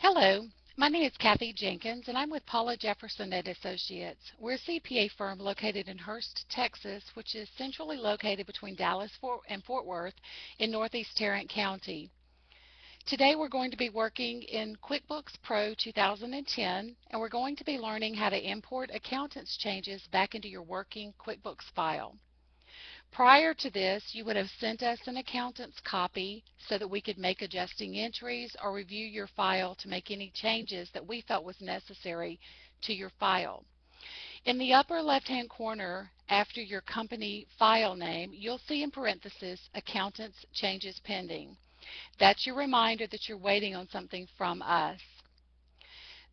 Hello, my name is Kathy Jenkins, and I'm with Paula Jefferson Associates. We're a CPA firm located in Hurst, Texas, which is centrally located between Dallas and Fort Worth in northeast Tarrant County. Today we're going to be working in QuickBooks PRo 2010, and we're going to be learning how to import accountant's changes back into your working QuickBooks file. Prior to this, you would have sent us an accountant's copy so that we could make adjusting entries or review your file to make any changes that we felt was necessary to your file. In the upper left-hand corner, after your company file name, you'll see in parentheses, Accountant's Changes Pending. That's your reminder that you're waiting on something from us.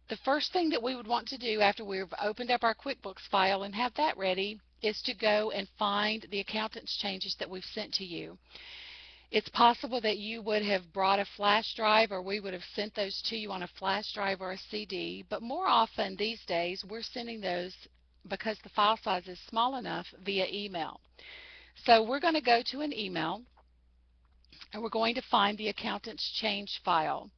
The first thing that we would want to do after we've opened up our QuickBooks file and have that ready is to go and find the accountant's changes that we've sent to you. It's possible that you would have brought a flash drive, or we would have sent those to you on a flash drive or a CD, but more often these days we're sending those, because the file size is small enough, via email. So we're going to go to an email and we're going to find the accountant's change file.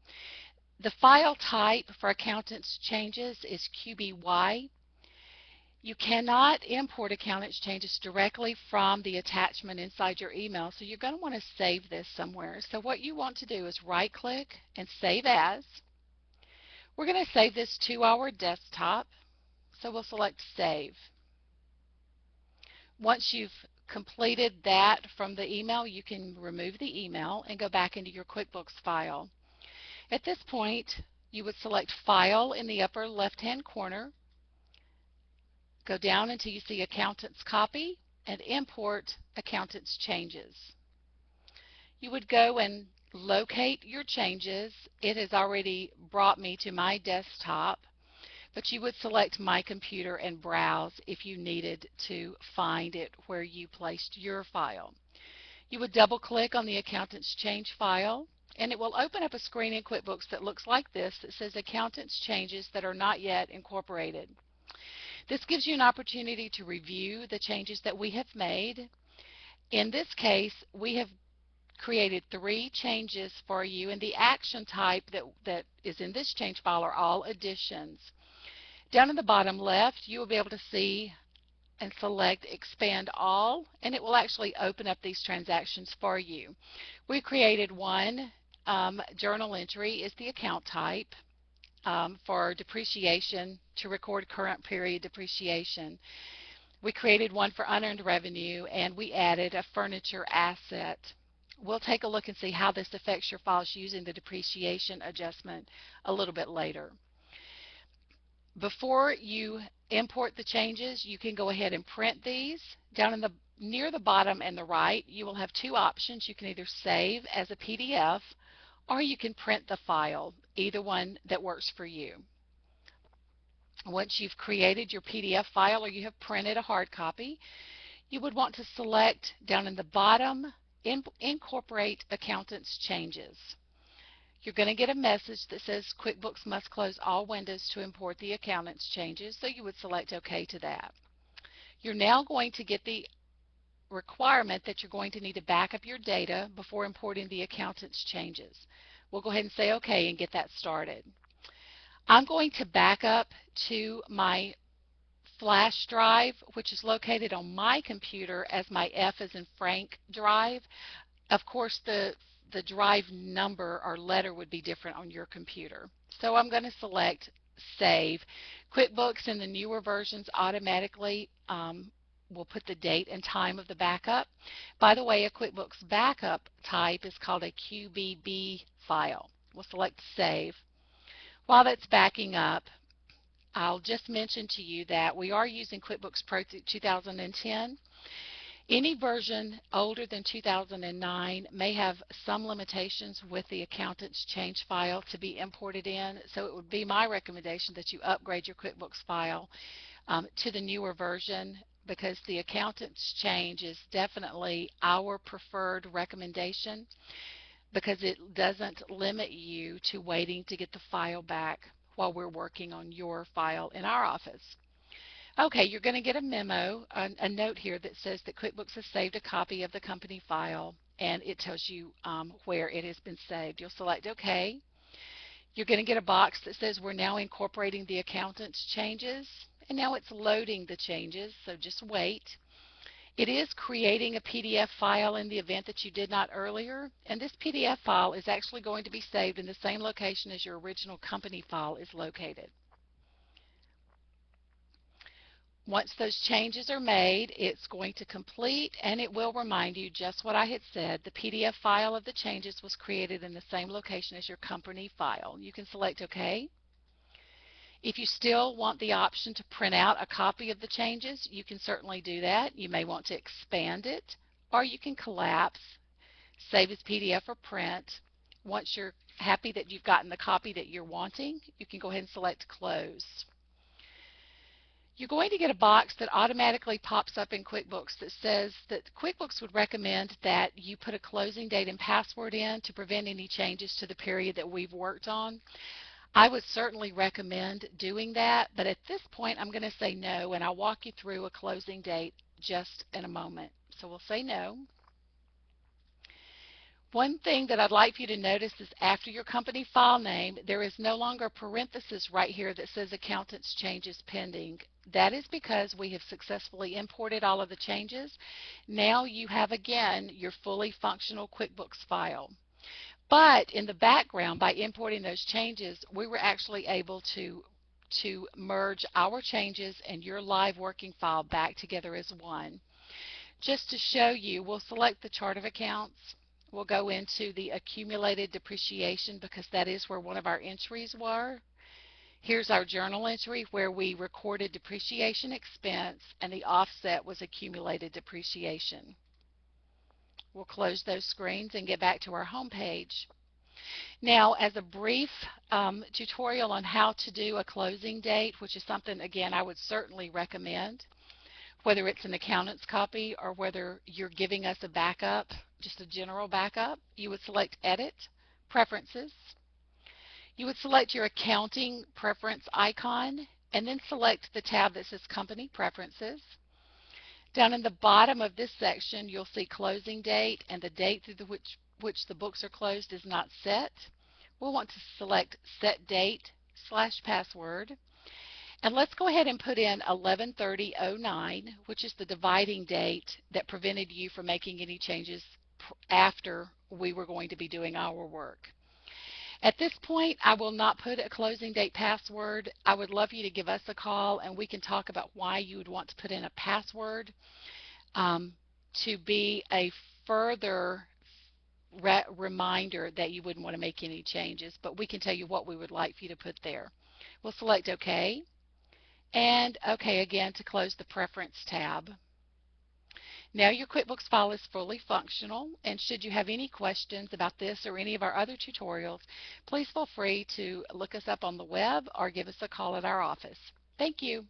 The file type for accountant's changes is QBY. You cannot import accountant's changes directly from the attachment inside your email, so you're going to want to save this somewhere. So what you want to do is right-click and Save As. We're going to save this to our desktop, so we'll select Save. Once you've completed that from the email, you can remove the email and go back into your QuickBooks file. At this point, you would select File in the upper left-hand corner. Go down until you see Accountant's Copy and import Accountant's Changes. You would go and locate your changes. It has already brought me to my desktop, but you would select My Computer and browse if you needed to find it where you placed your file. You would double click on the Accountant's Change file, and it will open up a screen in QuickBooks that looks like this that says Accountant's Changes that are not yet incorporated. This gives you an opportunity to review the changes that we have made. In this case, we have created 3 changes for you, and the action type that is in this change file are all additions. Down in the bottom left, you will be able to see and select Expand All, and it will actually open up these transactions for you. We created one journal entry is the account type. For depreciation, to record current period depreciation. We created one for unearned revenue, and we added a furniture asset. We'll take a look and see how this affects your files using the depreciation adjustment a little bit later. Before you import the changes, you can go ahead and print these. Down in near the bottom and the right, you will have 2 options. You can either save as a PDF, or you can print the file, either one that works for you. Once you've created your PDF file or you have printed a hard copy, you would want to select down in the bottom, Incorporate Accountant's Changes. You're going to get a message that says QuickBooks must close all windows to import the accountant's changes, so you would select OK to that. You're now going to get the requirement that you're going to need to back up your data before importing the accountant's changes. We'll go ahead and say OK and get that started. I'm going to back up to my flash drive, which is located on my computer as my F as in Frank drive. Of course, the drive number or letter would be different on your computer. So I'm going to select Save. QuickBooks in the newer versions automatically will put the date and time of the backup. By the way, a QuickBooks backup type is called a QBB file. We'll select Save. While that's backing up, I'll just mention to you that we are using QuickBooks PRo 2010. Any version older than 2009 may have some limitations with the accountant's change file to be imported in, so it would be my recommendation that you upgrade your QuickBooks file to the newer version, because the accountant's change is definitely our preferred recommendation, because it doesn't limit you to waiting to get the file back while we're working on your file in our office. Okay, you're going to get a memo, a note here that says that QuickBooks has saved a copy of the company file, and it tells you where it has been saved. You'll select OK. You're going to get a box that says we're now incorporating the accountant's changes, and now it's loading the changes, so just wait. It is creating a PDF file in the event that you did not earlier, and this PDF file is actually going to be saved in the same location as your original company file is located. Once those changes are made, it's going to complete, and it will remind you just what I had said. The PDF file of the changes was created in the same location as your company file. You can select OK. If you still want the option to print out a copy of the changes, you can certainly do that. You may want to expand it, or you can collapse, save as PDF or print. Once you're happy that you've gotten the copy that you're wanting, you can go ahead and select Close. You're going to get a box that automatically pops up in QuickBooks that says that QuickBooks would recommend that you put a closing date and password in to prevent any changes to the period that we've worked on. I would certainly recommend doing that, but at this point I'm going to say no, and I'll walk you through a closing date just in a moment. So we'll say no. One thing that I'd like for you to notice is after your company file name, there is no longer a parenthesis right here that says Accountant's Changes Pending. That is because we have successfully imported all of the changes. Now you have again your fully functional QuickBooks file. But in the background, by importing those changes, we were actually able to merge our changes and your live working file back together as one. Just to show you, we'll select the chart of accounts. We'll go into the accumulated depreciation because that is where one of our entries were. Here's our journal entry where we recorded depreciation expense and the offset was accumulated depreciation. We'll close those screens and get back to our home page. Now, as a brief tutorial on how to do a closing date, which is something, again, I would certainly recommend, whether it's an accountant's copy or whether you're giving us a backup, just a general backup, you would select Edit, Preferences. You would select your accounting preference icon and then select the tab that says Company Preferences. Down in the bottom of this section, you'll see closing date, and the date through which the books are closed is not set. We'll want to select Set Date / Password. And let's go ahead and put in 11/30/09, which is the dividing date that prevented you from making any changes after we were going to be doing our work. At this point, I will not put a closing date password. I would love you to give us a call and we can talk about why you would want to put in a password to be a further reminder that you wouldn't want to make any changes, but we can tell you what we would like for you to put there. We'll select OK, and OK again to close the Preference tab. Now your QuickBooks file is fully functional, and should you have any questions about this or any of our other tutorials, please feel free to look us up on the web or give us a call at our office. Thank you.